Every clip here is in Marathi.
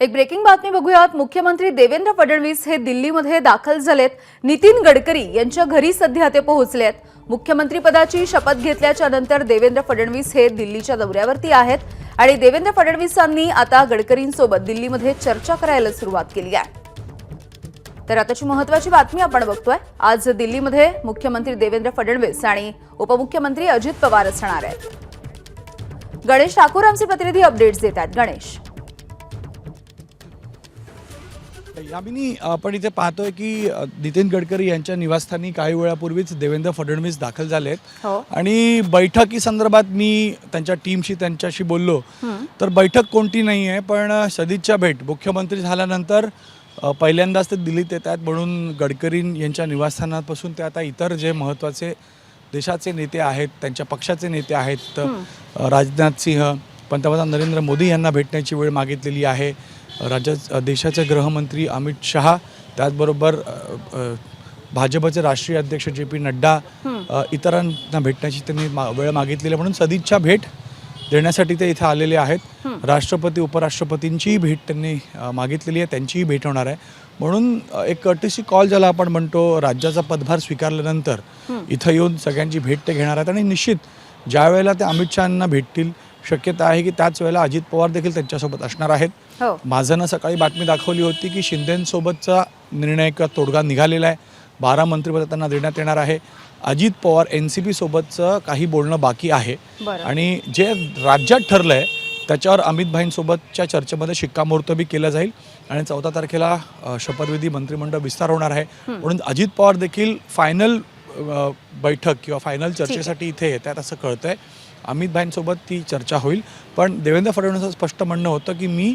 एक ब्रेकिंग बातमी बघूयात। मुख्यमंत्री देवेंद्र फडणवीस हे दिल्लीमध्ये दाखल झालेत। नितीन गडकरी यांच्या घरी सध्या ते पोहोचलेत। मुख्यमंत्री पदाची शपथ घेतल्याच्या नंतर देवेंद्र फडणवीस हे दिल्लीच्या दौऱ्यावरती आहेत आणि देवेंद्र फडणवीसांनी आता गडकरींसोबत दिल्लीमध्ये चर्चा करायला सुरुवात केली आहे। तर आताची महत्त्वाची बातमी आपण बघतोय। आज दिल्लीमध्ये मुख्यमंत्री देवेंद्र फडणवीस आणि उपमुख्यमंत्री अजित पवार असणार आहेत। गणेश ठाकूर आमचे प्रतिनिधी अपडेट्स देत आहेत। गणेश, यामिनी, आपण इथे पाहतोय की नितीन गडकरी यांच्या निवासस्थानी काही वेळापूर्वीच देवेंद्र फडणवीस दाखल झालेत आणि बैठकी संदर्भात मी त्यांच्या टीमशी त्यांच्याशी बोललो तर बैठक कोणती नाही आहे, पण सदिच्छा भेट मुख्यमंत्री झाल्यानंतर पहिल्यांदाच ते दिल्लीत येत आहेत। म्हणून गडकरी यांच्या निवासस्थानापासून ते आता इतर जे महत्त्वाचे देशाचे नेते आहेत, त्यांच्या पक्षाचे नेते आहेत, राजनाथ सिंह, पंतप्रधान नरेंद्र मोदी यांना भेटण्याची वेळ मागितलेली आहे। देशाचे गृहमंत्री अमित शहा, त्याचबरोबर भाजपचे राष्ट्रीय अध्यक्ष जे.पी. नड्डा, इतरांना भेटण्याची त्यांनी वेळ मागितलेली आहे। म्हणून सदिच्छा भेट देण्यासाठी ते इथे आलेले आहेत। राष्ट्रपती उपराष्ट्रपतींचीही भेट त्यांनी मागितलेली आहे, त्यांचीही भेट होणार आहे। म्हणून एक कर्टिसी कॉल ज्याला आपण म्हणतो, राज्याचा पदभार स्वीकारल्यानंतर इथं येऊन सगळ्यांची भेट ते घेणार आहेत आणि निश्चित ज्या वेळेला ते अमित शहांना भेटतील शक्यता आहे की त्याच वेळेला अजित पवार देखील त्यांच्यासोबत असणार आहेत। माझं सकाळी बातमी दाखवली होती की शिंदेंसोबतचा निर्णय किंवा तोडगा निघालेला आहे। 12 मंत्रिपद त्यांना देण्यात येणार आहे। अजित पवार NCP सोबतचं काही बोलणं बाकी आहे आणि जे राज्यात ठरलं आहे त्याच्यावर अमित भाईंसोबतच्या चर्चेमध्ये शिक्कामोर्तबी केलं जाईल आणि 14 तारखेला शपथविधी मंत्रिमंडळ विस्तार होणार आहे। म्हणून अजित पवार देखील फायनल बैठक किंवा फायनल चर्चेसाठी इथे येत आहेत असं कळतंय। अमित भाईंसोबत ती चर्चा होईल, पण देवेंद्र फडणवीसांचं स्पष्ट म्हणणं होतं की मी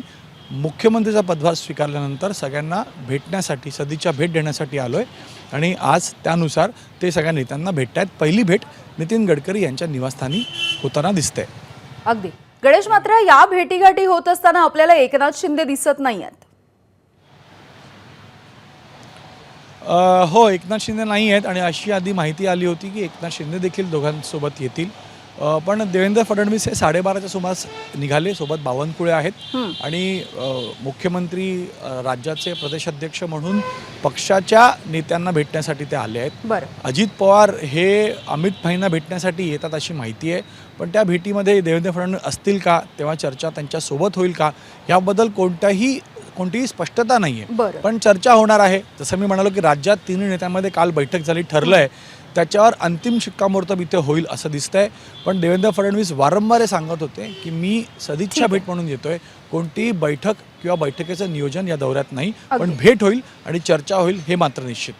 मुख्यमंत्रीचा पदभार स्वीकारल्यानंतर सगळ्यांना भेटण्यासाठी, सदिच्छा भेट देण्यासाठी आलो आहे आणि आज त्यानुसार ते सगळ्या नेत्यांना भेटत आहेत। पहिली भेट नितीन गडकरी यांच्या निवासस्थानी होताना दिसते। अगदी गणेश, मात्र या भेटीगाठी होत असताना आपल्याला एकनाथ शिंदे दिसत नाही आहेत। हो, एकनाथ शिंदे नाही आहेत आणि अशी आधी माहिती आली होती की एकनाथ शिंदे देखील दोघांसोबत येतील, पण देवेंद्र फडणवीस हे 12:30च्या सुमारास निघाले। सोबत बावनकुळे आहेत आणि मुख्यमंत्री राज्याचे प्रदेशाध्यक्ष म्हणून पक्षाच्या नेत्यांना भेटण्यासाठी ते आले आहेत। अजित पवार हे अमित भाईंना भेटण्यासाठी येतात अशी माहिती आहे, पण त्या भेटीमध्ये देवेंद्र फडणवीस असतील का, तेव्हा चर्चा त्यांच्यासोबत होईल का, याबद्दल कोणतीही स्पष्टता नाही आहे, पण चर्चा होणार आहे। जसं मी म्हणालो की राज्यात तिन्ही नेत्यांमध्ये काल बैठक झाली, ठरलं आहे त्याच्यावर अंतिम शिक्कामोर्तब इथे होईल असं दिसतंय। पण देवेंद्र फडणवीस वारंवार सांगत होते की मी सदिच्छा भेट म्हणून येतोय, कोणतीही बैठक किंवा बैठकीचं नियोजन या दौऱ्यात नाही, पण भेट होईल आणि चर्चा होईल हे मात्र निश्चित।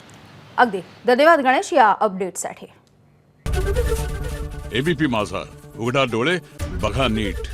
अगदी धन्यवाद गणेश या अपडेटसाठी। ABP माझा, उघडा डोळे बघा नीट।